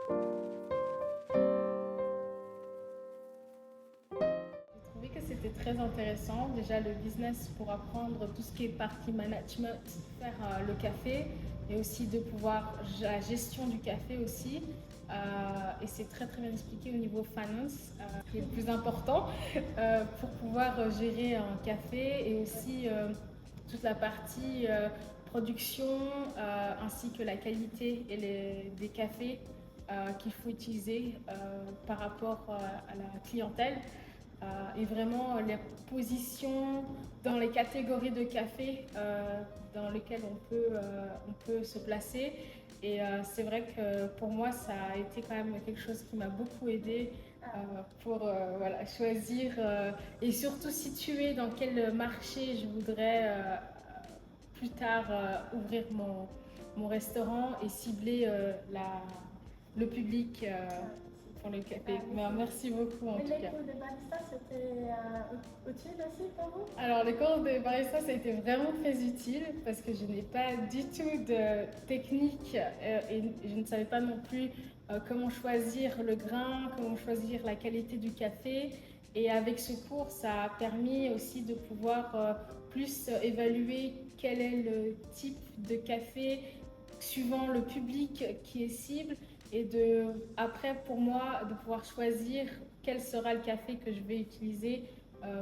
J'ai trouvé que c'était très intéressant. Déjà, le business pour apprendre tout ce qui est partie management, faire le café et aussi de pouvoir la gestion du café aussi. Et c'est très très bien expliqué au niveau finance, qui est le plus important pour pouvoir gérer un café et aussi toute la partie production ainsi que la qualité des cafés qu'il faut utiliser par rapport à la clientèle et vraiment les positions dans les catégories de café dans lesquelles on peut se placer. Et c'est vrai que pour moi, ça a été quand même quelque chose qui m'a beaucoup aidé pour voilà, choisir et surtout situer dans quel marché je voudrais plus tard ouvrir mon restaurant et cibler le public pour le café. Mais, merci beaucoup en Et tout les cas. cours de barista, c'était utile aussi pour vous? Alors, les cours de barista, ça a été vraiment très utile parce que je n'ai pas du tout de technique et je ne savais pas non plus comment choisir le grain, comment choisir la qualité du café. Et avec ce cours, ça a permis aussi de pouvoir plus évaluer quel est le type de café suivant le public qui est cible et après pour moi de pouvoir choisir quel sera le café que je vais utiliser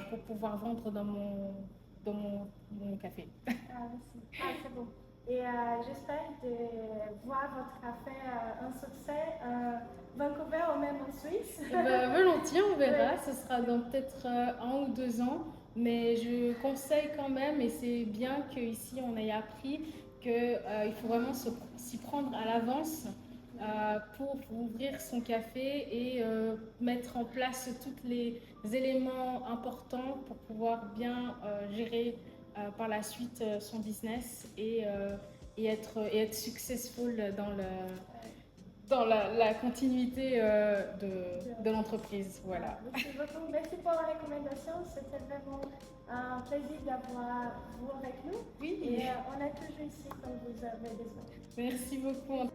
pour pouvoir vendre mon café. Ah, merci. Ah, c'est bon. Et j'espère de voir votre café un succès Vancouver ou même en Suisse. Ben, volontiers, on verra. Ouais. Ce sera dans peut-être 1 ou 2 ans. Mais je conseille quand même, et c'est bien qu'ici on ait appris qu'il faut vraiment s'y prendre à l'avance pour ouvrir son café et mettre en place tous les éléments importants pour pouvoir bien gérer par la suite son business et être successful dans la continuité de l'entreprise. Voilà. Merci beaucoup. Merci pour la recommandation. C'était vraiment un plaisir d'avoir vous avec nous. Oui, Et on est toujours ici quand vous avez besoin. merci beaucoup.